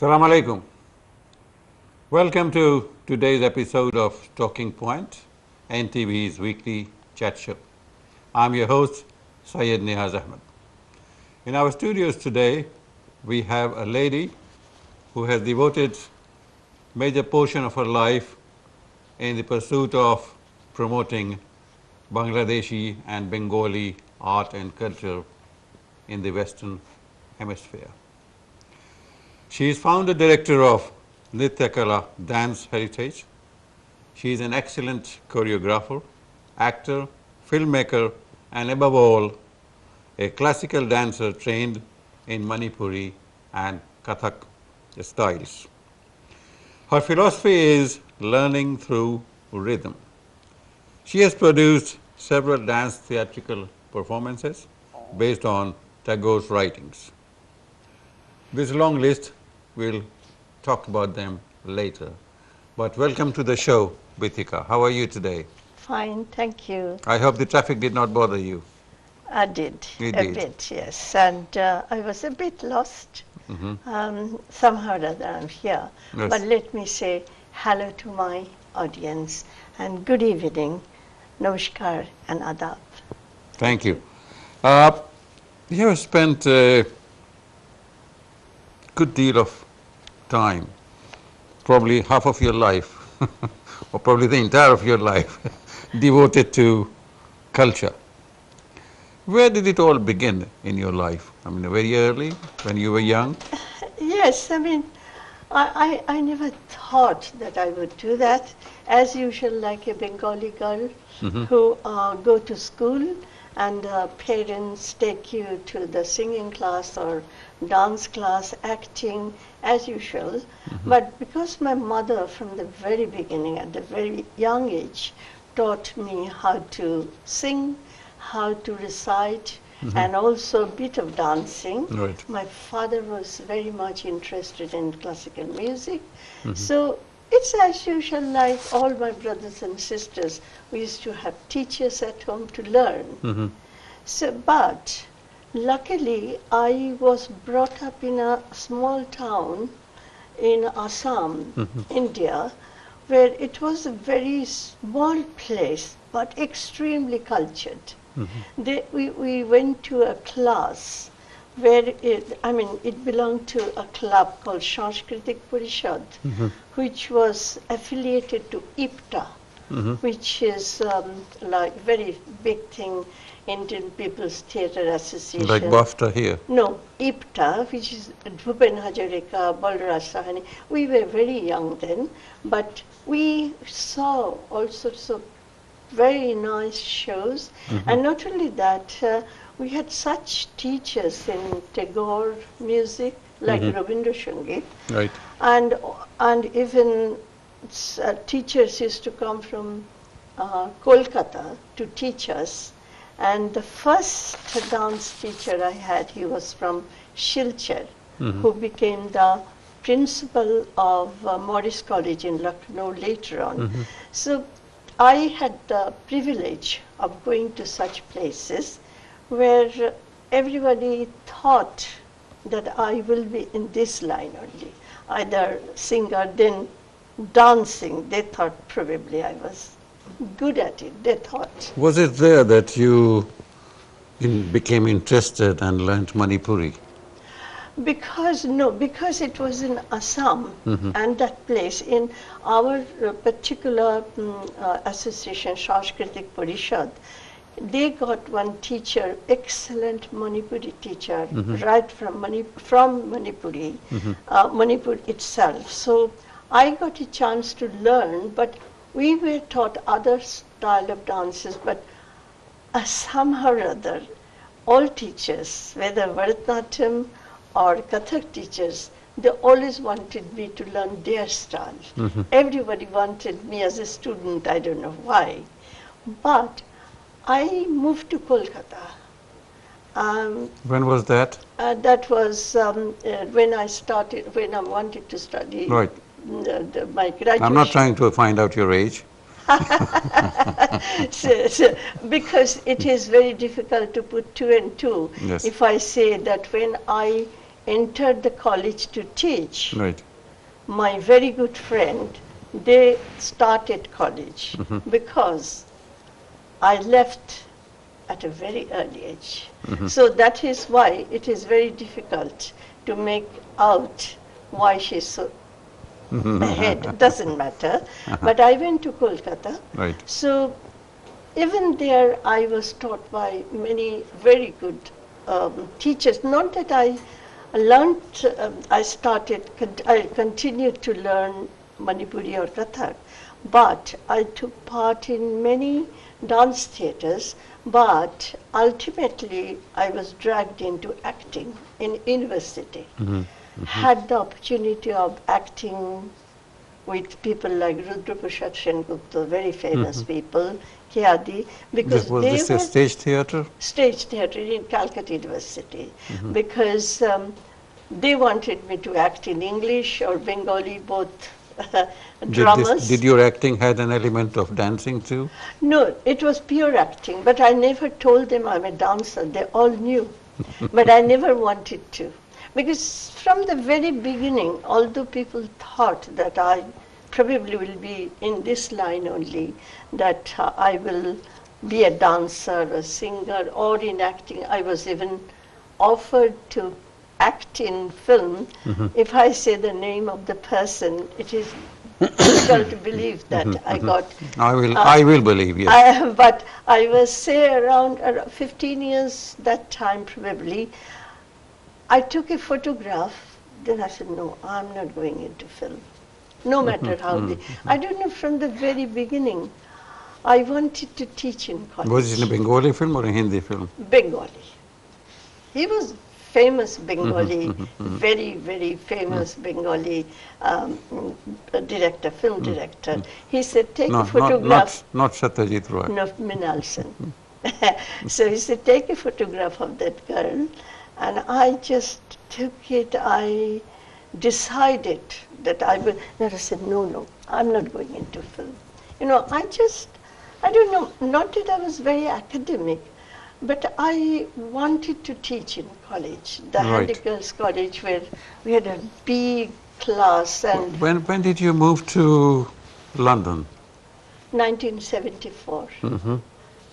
Assalamu alaikum. Welcome to today's episode of Talking Point, NTV's weekly chat show. I'm your host, Syed Neaz Ahmed. In our studios today, we have a lady who has devoted major portion of her life in the pursuit of promoting Bangladeshi and Bengali art and culture in the Western Hemisphere. She is founder director of Nitya Dance Heritage. She is an excellent choreographer, actor, filmmaker, and above all, a classical dancer trained in Manipuri and Kathak styles. Her philosophy is learning through rhythm. She has produced several dance theatrical performances based on Tagore's writings. This long list, we'll talk about them later. But welcome to the show, Bithika. How are you today? Fine, thank you. I hope the traffic did not bother you. I did, You a did. bit, yes. And I was a bit lost. Somehow or other I'm here. Yes. But let me say hello to my audience and good evening, namaskar and adab. Thank you. You have spent a good deal of time, probably half of your life, or probably the entire of your life, devoted to culture. Where did it all begin in your life? I mean, very early, when you were young? Yes, I mean, I never thought that I would do that. As usual, like a Bengali girl who go to school and parents take you to the singing class or dance class, acting, as usual. But because my mother from the very beginning, at the very young age, taught me how to sing, how to recite, and also a bit of dancing. Right. My father was very much interested in classical music. So it's as usual, like all my brothers and sisters, we used to have teachers at home to learn. So, but luckily, I was brought up in a small town in Assam, India, where it was a very small place, but extremely cultured. We went to a class where it belonged to a club called Sanskritik Parishad, which was affiliated to IPTA, which is like very big thing, Indian People's Theatre Association. Like BAFTA here? No, IPTA, which is Bhupen Hazarika, Balraj Sahani. We were very young then, but we saw all sorts of very nice shows. And not only that, we had such teachers in Tagore music, like Rabindra Sangeet. Right. And even teachers used to come from Kolkata to teach us. And the first dance teacher I had, he was from Silchar, who became the principal of Morris College in Lucknow later on. So I had the privilege of going to such places where everybody thought that I will be in this line only, either singer, then dancing. They thought probably I was good at it, they thought. Was it there that you became interested and learnt Manipuri? Because it was in Assam and that place, in our particular association, Sanskritik Parishad, they got one teacher, excellent Manipuri teacher, right from Manipuri, Manipur itself. So I got a chance to learn, but we were taught other style of dances, but somehow or other, all teachers, whether Bharatanatyam or Kathak teachers, they always wanted me to learn their style. Everybody wanted me as a student, I don't know why. But I moved to Kolkata. When was that? That was when I wanted to study Right. My graduation. I'm not trying to find out your age. Because it is very difficult to put two and two. Yes. If I say that when I entered the college to teach, Right. my very good friend, they started college because I left at a very early age. So that is why it is very difficult to make out why she's so ahead. Doesn't matter. But I went to Kolkata. Right. So even there I was taught by many very good teachers. Not that I learned, I continued to learn Manipuri or Kathak, but I took part in many dance theatres, but ultimately I was dragged into acting in university. Had the opportunity of acting with people like Rudra Prasad Sengupta, very famous people, Kiadi, because Was they this a were stage theatre? stage theatre in Calcutta University, because they wanted me to act in English or Bengali, both dramas. Did your acting had an element of dancing too? No, it was pure acting, but I never told them I'm a dancer. They all knew, but I never wanted to. Because from the very beginning, although people thought that I probably will be in this line only, that I will be a dancer, a singer, or in acting, I was even offered to act in film. If I say the name of the person, it is difficult to believe that I got. I will believe, yes. But I was, say, around 15 years that time probably. I took a photograph, then I said, no, I'm not going into film. No matter how I don't know, from the very beginning, I wanted to teach in college. Was it in a Bengali film or a Hindi film? Bengali. He was famous Bengali, very, very famous Bengali director, film director. He said, take a photograph. Not Satyajit Roy. No, Minalson. So he said, take a photograph of that girl. And I just took it. I decided that I would. Then I said, no, I'm not going into film. You know, I don't know, not that I was very academic, but I wanted to teach in college, the Handy Girls College, where we had a big class. And when did you move to London? 1974.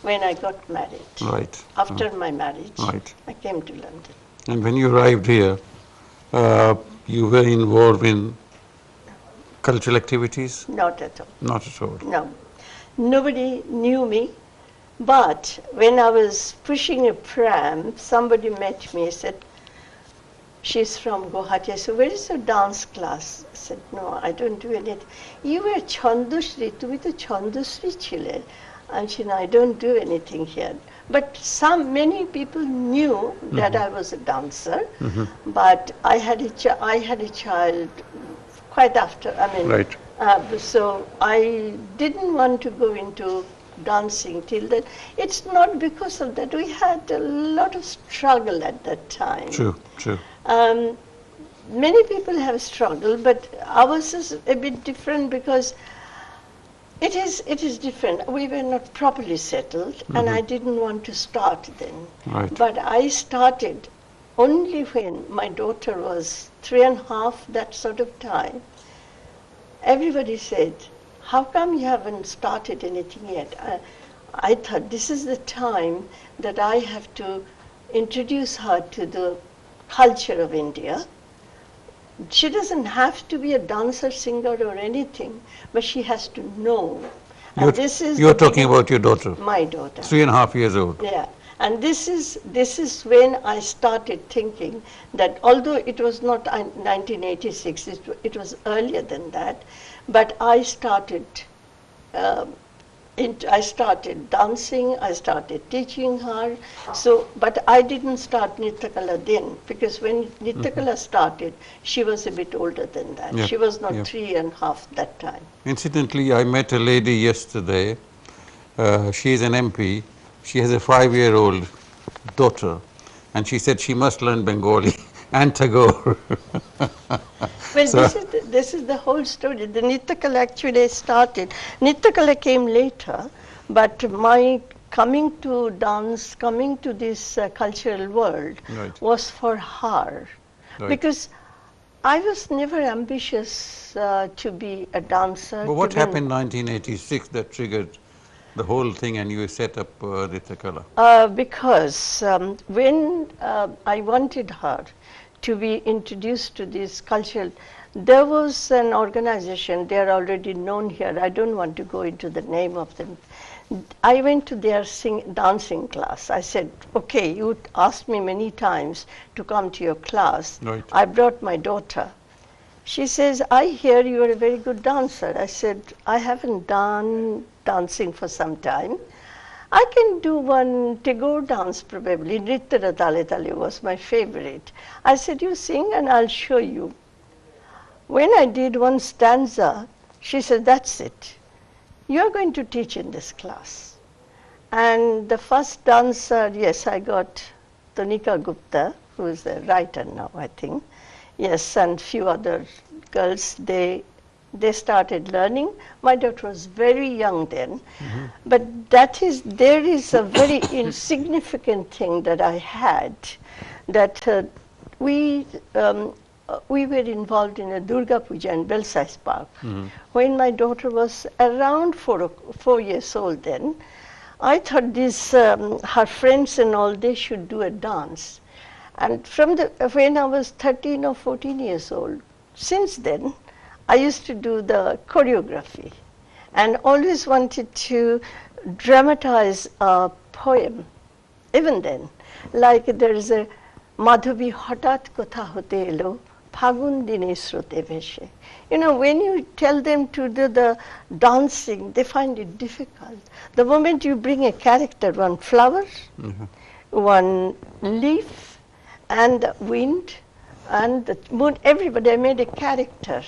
When I got married. Right. After my marriage, right. I came to London. And when you arrived here, you were involved in cultural activities? Not at all. Not at all. No. Nobody knew me, but when I was pushing a pram, somebody met me, said, she's from Guwahati. I said, where is your dance class? I said, no, I don't do anything. You were Chandusri, tumi to Chandusri chile. And she said, I don't do anything here. But many people knew that I was a dancer, but I had a child quite after, so I didn't want to go into dancing till then. It's not because of that. We had a lot of struggle at that time. True. Many people have struggled, but ours is a bit different because it is different. We were not properly settled, and I didn't want to start then. Right. But I started only when my daughter was 3.5, that sort of time. Everybody said, how come you haven't started anything yet? I thought this is the time that I have to introduce her to the culture of India. She doesn't have to be a dancer, singer, or anything, but she has to know. And you're talking about your daughter? My daughter. 3.5 years old. Yeah. And this is when I started thinking that although it was not 1986, it was earlier than that, but I started dancing, I started teaching her. So, but I didn't start Nrityakala then, because when Nrityakala started, she was a bit older than that. Yep. She was not 3.5 that time. Incidentally, I met a lady yesterday. She is an MP. She has a 5-year-old daughter, and she said she must learn Bengali and Tagore. Well, so this is the whole story. The Nrityakala actually started. Nrityakala came later, but my coming to dance, coming to this cultural world was for her. Right. Because I was never ambitious to be a dancer. But what to win. happened in 1986 that triggered the whole thing and you set up Bithika? Because when I wanted her to be introduced to this cultural, there was an organization, they are already known here, I don't want to go into the name of them. I went to their dancing class. I said, okay, you asked me many times to come to your class. Right. I brought my daughter. She says, I hear you are a very good dancer. I said, I haven't done dancing for some time. I can do one Tagore dance probably. Nritta Tale Tale was my favorite. I said, you sing and I'll show you. When I did one stanza, she said, that's it. You're going to teach in this class. And the first dancer, yes, I got Tonika Gupta, who is a writer now, I think. Yes, and few other girls, they started learning. My daughter was very young then. But there is a very insignificant thing that I had, that we were involved in a Durga Puja in Belsize Park. When my daughter was around 4 years old then, I thought her friends and all, they should do a dance. And when I was 13 or 14 years old, since then, I used to do the choreography and always wanted to dramatize a poem, even then. Like there is a Madhavi Hatat Kotha Hote Elo, Phagun Dine Srote Veshe. You know, when you tell them to do the dancing, they find it difficult. The moment you bring a character, one flower, one leaf, and the wind, and the moon, everybody, I made a character.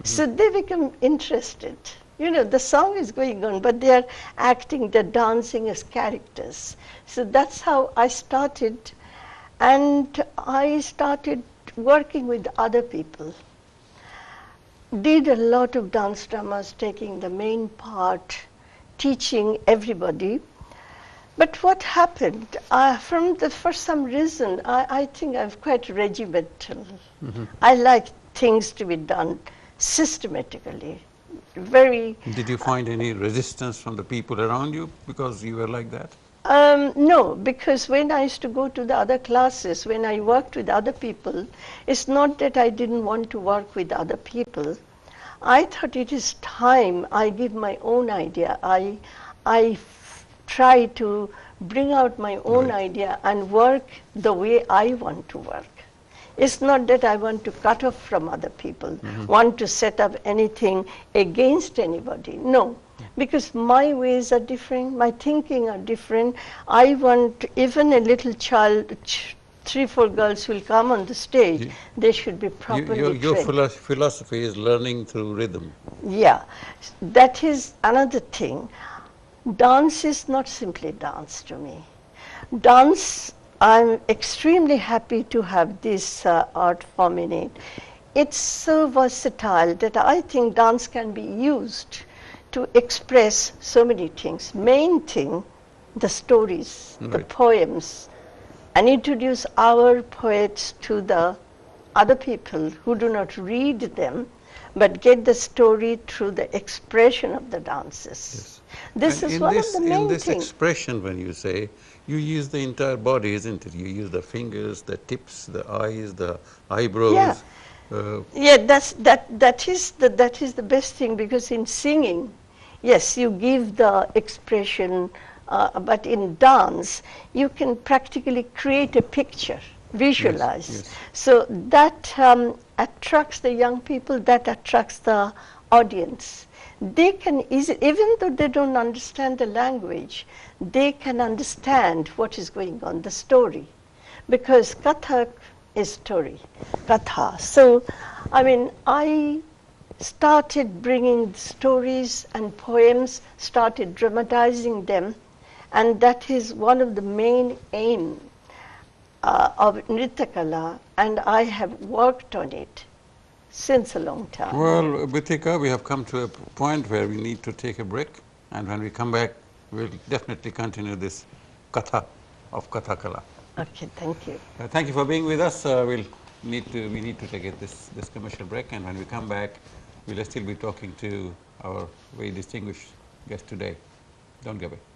So they become interested. You know, the song is going on, but they are acting, they're dancing as characters. So that's how I started. And I started working with other people. Did a lot of dance dramas, taking the main part, teaching everybody. But what happened, for some reason, I think I'm quite regimental. I like things to be done systematically, very. Did you find any resistance from the people around you because you were like that? No, because when I used to go to the other classes, when I worked with other people, it's not that I didn't want to work with other people. I thought it is time I give my own idea. I try to bring out my own idea and work the way I want to work. It's not that I want to cut off from other people, want to set up anything against anybody. No, because my ways are different, my thinking are different. I want even a little child, 3, 4 girls will come on the stage, they should be properly trained. Your philosophy is learning through rhythm. Yeah, that is another thing. Dance is not simply dance to me. Dance, I'm extremely happy to have this art form in it. It's so versatile that I think dance can be used to express so many things. Main thing, the stories, the poems, and introduce our poets to the other people who do not read them, but get the story through the expression of the dances. This is one of the main things. In this expression, when you say, you use the entire body, isn't it? You use the fingers, the tips, the eyes, the eyebrows. Yeah, that is the best thing, because in singing, yes, you give the expression, but in dance, you can practically create a picture, visualize. Yes. So that attracts the young people, that attracts the audience. They can easily, even though they don't understand the language, they can understand what is going on, the story. Because Kathak is story, Katha. So, I mean, I started bringing stories and poems, started dramatizing them, and that is one of the main aim of Nrityakala, and I have worked on it since a long time. Well, Bithika, we have come to a point where we need to take a break, and when we come back, we'll definitely continue this Katha of Kathakala. Okay, thank you. Thank you for being with us. We'll we need to take this commercial break, and when we come back, we'll still be talking to our very distinguished guest today. Don't go away.